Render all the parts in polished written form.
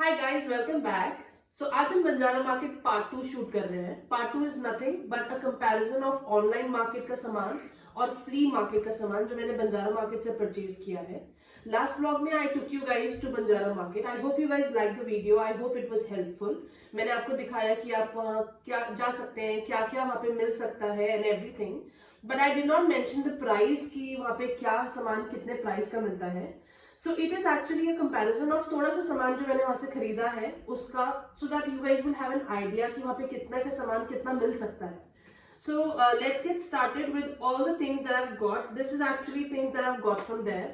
हाय guys, welcome back. So आज हम Banjara market part 2 shoot कर रहे हैं। Part 2 is nothing but a comparison of online market का सामान और फ्री मार्केट का सामान जो मैंने बंजारा मार्केट से परचेज किया है। लास्ट व्लॉग में I took you guys to Banjara market. I hope you guys like the video. I hope it was helpful. मैंने आपको दिखाया कि आप वहाँ क्या जा सकते हैं, क्या क्या वहाँ पे मिल सकता है and everything. But I did not mention the price कि वहाँ पे क्या सामान कितने प्राइस का मिलता है। So it is actually a comparison of थोड़ा सा सामान जो मैंने वहां से खरीदा है उसका, so that you guys will have an idea कि वहां पे कितना का सामान कितना मिल सकता है. So let's get started with all the things that I've got. This is actually things that I've got from there.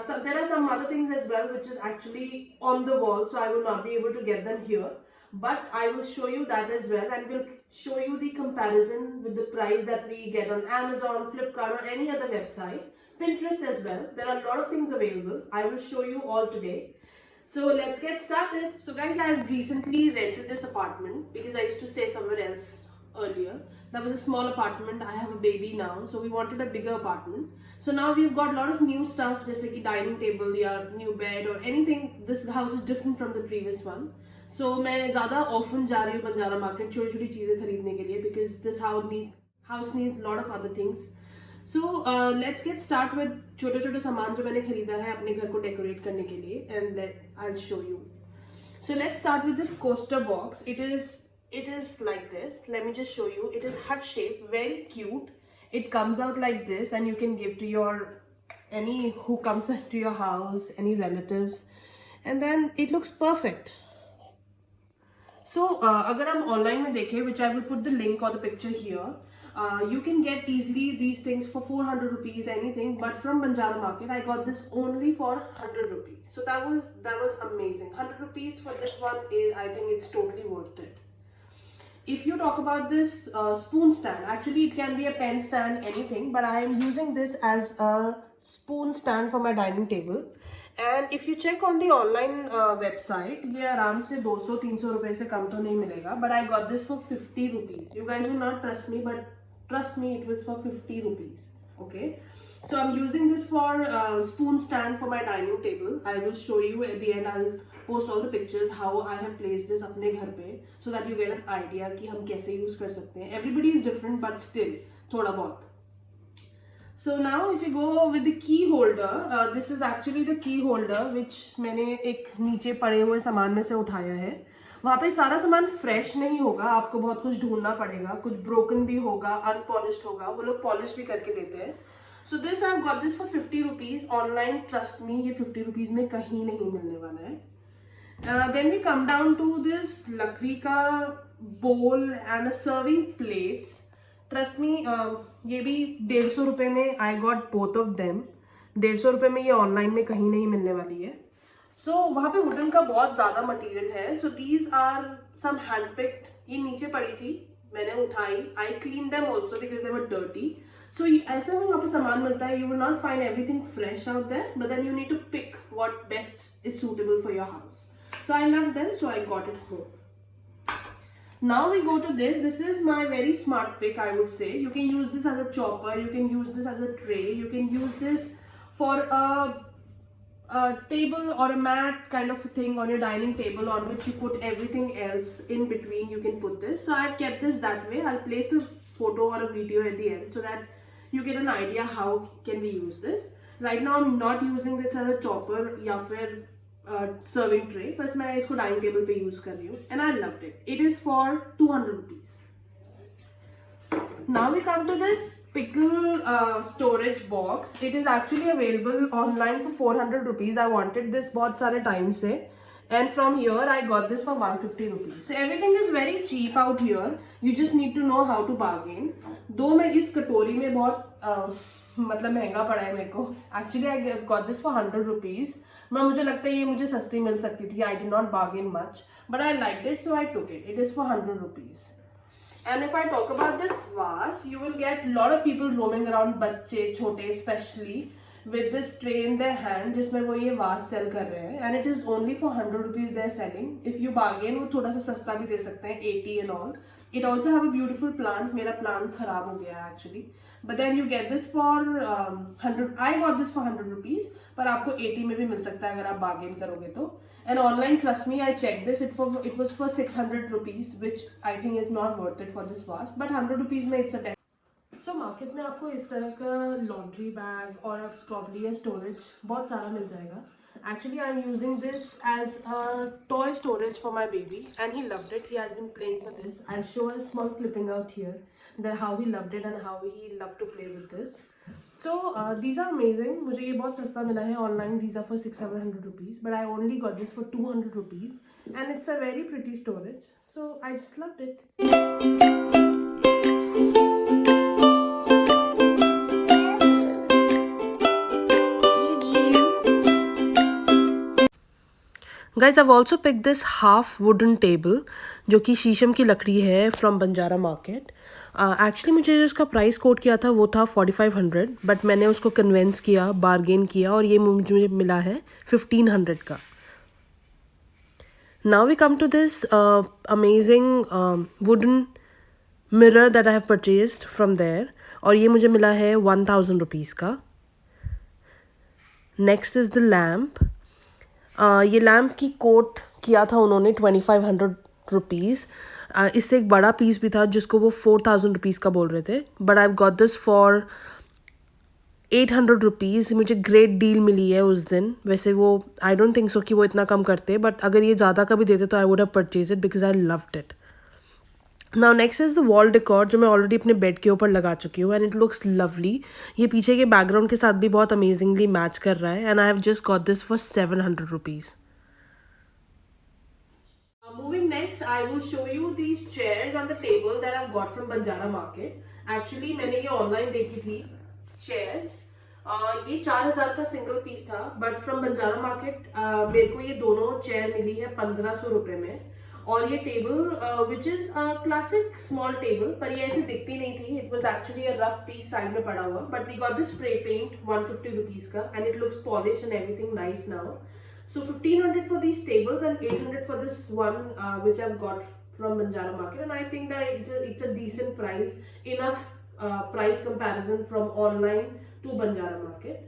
So there are some other things as well which is actually on the wall, so I will not be able to get them here. But I will show you that as well, and will show you the comparison with the price that we get on Amazon, Flipkart, or any other website. Pinterest as well. There are a lot of things available. I will show you all today. So let's get started. So guys, I have recently rented this apartment because I used to stay somewhere else earlier. That was a small apartment. I have a baby now, so we wanted a bigger apartment. So now we've got a lot of new stuff, जैसे कि dining table या new bed or anything. This house is different from the previous one. So मैं ज़्यादा often जा रही हूँ Banjara market छोटी छोटी चीज़ें खरीदने के लिए because this house needs a lot of other things. So let's get start with छोटे छोटे सामान जो मैंने खरीदा है अपने घर को डेकोरेट करने के लिए, and I will show you. So let's start with this coaster box. It is like this. Let me just show you. It is heart shaped, very cute. It comes out like this, and you can give to your any who comes to your house, any relatives, and then it looks perfect. So अगर हम online में देखें, which I will put the link or the picture here, you can get easily these things for 400 rupees anything, but from Banjara Market I got this only for 100 rupees. So that was amazing. 100 rupees for this one is, I think it's totally worth it. If you talk about this spoon stand, actually it can be a pen stand, anything, but I am using this as a spoon stand for my dining table. And if you check on the online website, ये आराम से 200-300 रुपए से कम तो नहीं मिलेगा, but I got this for 50 rupees. You guys will not trust me, but trust me, it was for 50 rupees. Okay, so I'm using this for spoon stand for my dining table. I will show you at the end. I'll post all the pictures how I have placed this अपने घर पे, so that you get an idea कि हम कैसे use कर सकते हैं. Everybody is different, but still थोड़ा बहुत. So now if you go with the key holder, this is actually the key holder which मैंने एक नीचे पड़े हुए सामान में से उठाया है. वहाँ पे सारा सामान फ्रेश नहीं होगा, आपको बहुत कुछ ढूंढना पड़ेगा, कुछ ब्रोकन भी होगा, अनपॉलिश्ड होगा, वो लोग पॉलिश भी करके देते हैं. So this I got this for 50 rupees online. Trust me, ये 50 रुपीज में कहीं नहीं मिलने वाला है. Then we come down to this लकड़ी का bowl and serving plates. Trust me, ये भी 150 रुपये में I got both of them. 150 रुपये में ये ऑनलाइन में कहीं नहीं मिलने वाली है. सो वहाँ पे वुडन का बहुत ज़्यादा मटेरियल है. So these are some hand picked. ये नीचे पड़ी थी, मैंने उठाई. I clean them also because they were dirty. So ऐसे में वहाँ पे सामान मिलता है. You will not find everything fresh out there, but then you need to pick what best is suitable for your house. So I love them, so I got it home. Now we go to this. This is my very smart pick, I would say. You can use this as a chopper. You can use this as a tray. You can use this for a table or a mat kind of a thing on your dining table on which you put everything else in between. You can put this. So I've kept this that way. I'll place a photo or a video at the end so that you get an idea how can we use this. Right now I'm not using this as a chopper या फिर serving tray, बस मैं इसको dining table पे use कर रही हूँ. And I loved it. It is for 200 rupees. Now we come to this pickle storage box. It is actually available online for 400 rupees. I wanted this बहुत सारे time से, and from here I got this for 150 rupees. So everything is very cheap out here. You just need to know how to bargain. दो मैं इस कटोरी में बहुत मतलब महंगा पड़ा है मेरे को. Actually I got this for 100 rupees. मैं मुझे लगता है ये मुझे सस्ती मिल सकती थी. I did not bargain much, but I liked it, so I took it. It is for 100 rupees. And if I talk about this vase, you will get a lot of people roaming around, बच्चे छोटे especially, with this tray in their hand जिसमें वो ये vase sell कर रहे हैं. And it is only for 100 rupees they are selling. If you bargain वो थोड़ा सा सस्ता भी दे सकते हैं, 80 and all. It also have a beautiful plant. मेरा plant खराब हो गया है actually. But then you get this for 100. I got this for 100 rupees. पर आपको 80 में भी मिल सकता है अगर आप bargain करोगे तो. And online, trust me, I checked this. It was for 600 rupees, which I think is not worth it for this vase. But 100 rupees में it's a 10. So market में आपको इस तरह का laundry bag और probably a storage बहुत सारा मिल जाएगा. Actually, I'm using this as a toy storage for my baby, and he loved it. He has been playing for this. I'll show a small clipping out here that how he loved it and how he loved to play with this. So these are amazing. मुझे ये बहुत सस्ता मिला है online. These are for 600-700 rupees, but I only got this for 200 rupees, and it's a very pretty storage. So I just loved it. Guys, I've also picked this half wooden table जो कि शीशम की लकड़ी है from Banjara market. Actually मुझे जो इसका price quote किया था वो था 4500, बट मैंने उसको कन्वेंस किया, बार्गेन किया और ये मुझे मिला है 1500 का. Now we come to this amazing wooden mirror that I have purchased from there, और ये मुझे मिला है 1000 rupees का. Next is the lamp. ये लैम्प की कोट किया था उन्होंने 2500 रुपीज़. इससे एक बड़ा पीस भी था जिसको वो 4000 रुपीज़ का बोल रहे थे, but I got this for 800 rupees. मुझे ग्रेट डील मिली है उस दिन. वैसे वो आई डोंट थिंक सो कि वो इतना कम करते, बट अगर ये ज़्यादा का भी देते तो I would have purchase it because I loved it. Now next is the wall decor जो मैं ऑलरेडी अपने बेड के ऊपर लगा चुकी हूँ, एंड इट लुक्स लवली. ये पीछे के बैकग्राउंड के साथ भी बहुत अमेजिंगली मैच कर रहा है, and I have just got this for 700 rupees. Moving next, I will show you these chairs and the table that I've got from Banjara Market. Actually, मैंने ये online देखी थी chairs. ये 4000 का सिंगल पीस था, बट फ्रॉम बंजारा मार्केट मेरे को ये दोनों चेयर मिली है 1500 रुपए में. और ये table which is classic small table, पर ये ऐसी दिखती नहीं थी. It was actually a rough piece side में पड़ा हुआ, but we got this spray paint 150 rupees का, and it looks polish and everything nice now. So 1500 for these tables and 800 for this one which I've got from Banjara Market, and I think that it's a decent price, enough price comparison from online to Banjara Market.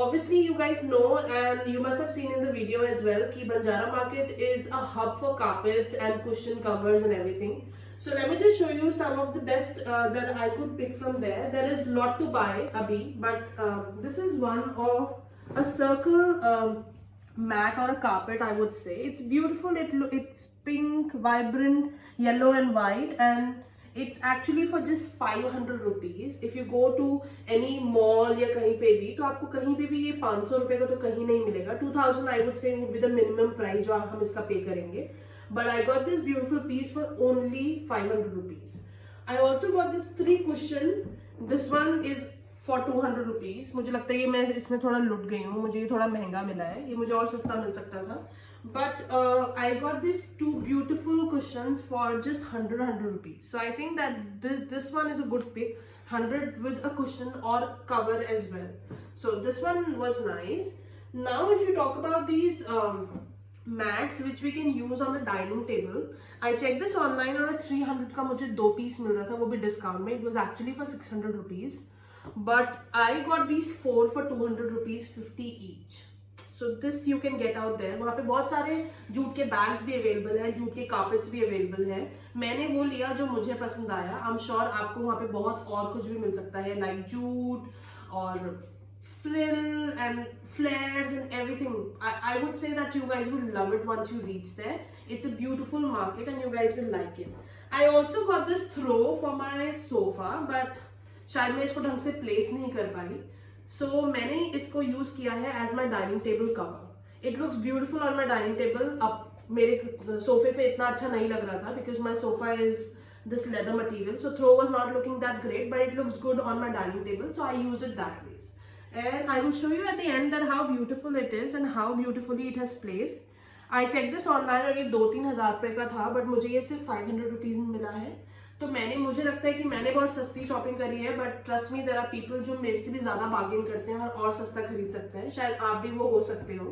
Obviously you guys know and you must have seen in the video as well कि Banjara Market is a hub for carpets and cushion covers and everything. So let me just show you some of the best that I could pick from there. There is lot to buy abhi, but this is one of a circle mat or a carpet, I would say. It's beautiful. It's pink, vibrant, yellow and white, and it's actually for just 500 rupees. If you go to any mall या कहीं पे भी, तो आपको कहीं पे भी ये 500 रुपए का तो कहीं नहीं मिलेगा. 2000 I would say would be the minimum price जो हम इसका पे करेंगे. But I got this beautiful piece for only 500 rupees. I also got this 3 cushion. This one is for 200 rupees. मुझे लगता है ये मैं इसमें थोड़ा लुट गई हूँ, मुझे ये थोड़ा महंगा मिला है, ये मुझे और सस्ता मिल सकता था. But I got these 2 beautiful cushions for just 100 rupees. So I think that this one is a good pick. 100 with a cushion or cover as well. So this one was nice. Now if you talk about these mats which we can use on the dining table, I checked this online और 300 का मुझे 2 piece मिल रहा था, वो भी discount में. It was actually for 600 rupees. But I got these 4 for 200 rupees, 50 each. So this you can get out there. वहाँ पे बहुत सारे जूट के बैग्स भी अवेलेबल हैं, जूट के कार्पेट्स भी अवेलेबल हैं. मैंने वो लिया जो मुझे पसंद आया. I'm sure आपको वहाँ पे बहुत और कुछ भी मिल सकता है, like जूट और frill and flares and everything. I would say that you guys will love it once you reach there. It's a beautiful market and you guys will like it. I also got this throw for my sofa, but शायद मैं इसको ढंग से place नहीं कर पाई. सो मैंने इसको use किया है as my dining table cover. It looks beautiful on my dining table. अब मेरे सोफे पे इतना अच्छा नहीं लग रहा था because my sofa is this leather material, so throw was not looking that great, but it looks good on my dining table, so I use it that way. And I will show you at the end that how beautiful it is and how beautifully it has placed. I checked this online और ये 2-3 हज़ार रुपए का था, but मुझे ये सिर्फ 500 rupees में मिला है. तो मुझे लगता है कि मैंने बहुत सस्ती शॉपिंग करी है, but trust me there are people जो मेरे से भी ज्यादा बार्गेन करते हैं और सस्ता खरीद सकते हैं. शायद आप भी वो हो सकते हो.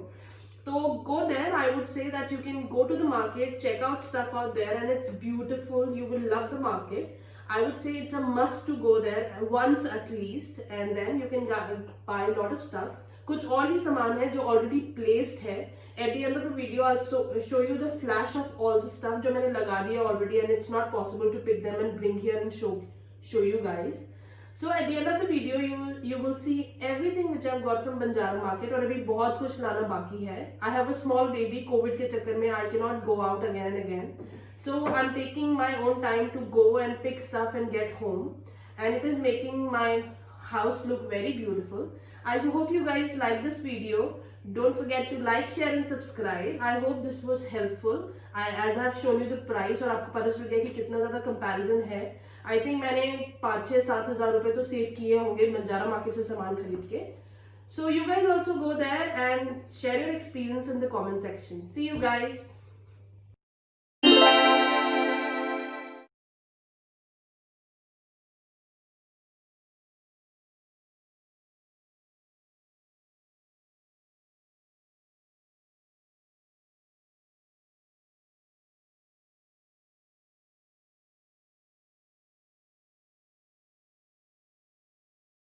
तो go there. I would say that you can go to the market, check out stuff out there, and it's beautiful. You will love the market. I would say it's a must to go there once at least, and then you can buy a lot of stuff. कुछ और भी सामान है जो already placed है, At the end of the video, I'll show you the flash of all the stuff जो मैंने लगा दिया already, and it's not possible to pick them and bring here and show you guys. So at the end of the video, you will see everything which I've got from Banjara Market. और अभी बहुत कुछ लाना बाकी है. I have a small baby. COVID के चक्कर में I cannot go out again and again. So I'm taking my own time to go and pick stuff and get home, and it is making my house look very beautiful. I hope you guys like this video. Don't forget to like, share and subscribe. I hope this was helpful. As I have shown you the price और आपको पता चल गया कि कितना ज़्यादा comparison है. I think मैंने 5-6-7 हज़ार रुपए तो सेव किए होंगे बंजारा मार्केट से सामान खरीद के. So you guys also go there and share your experience in the comment section. See you guys.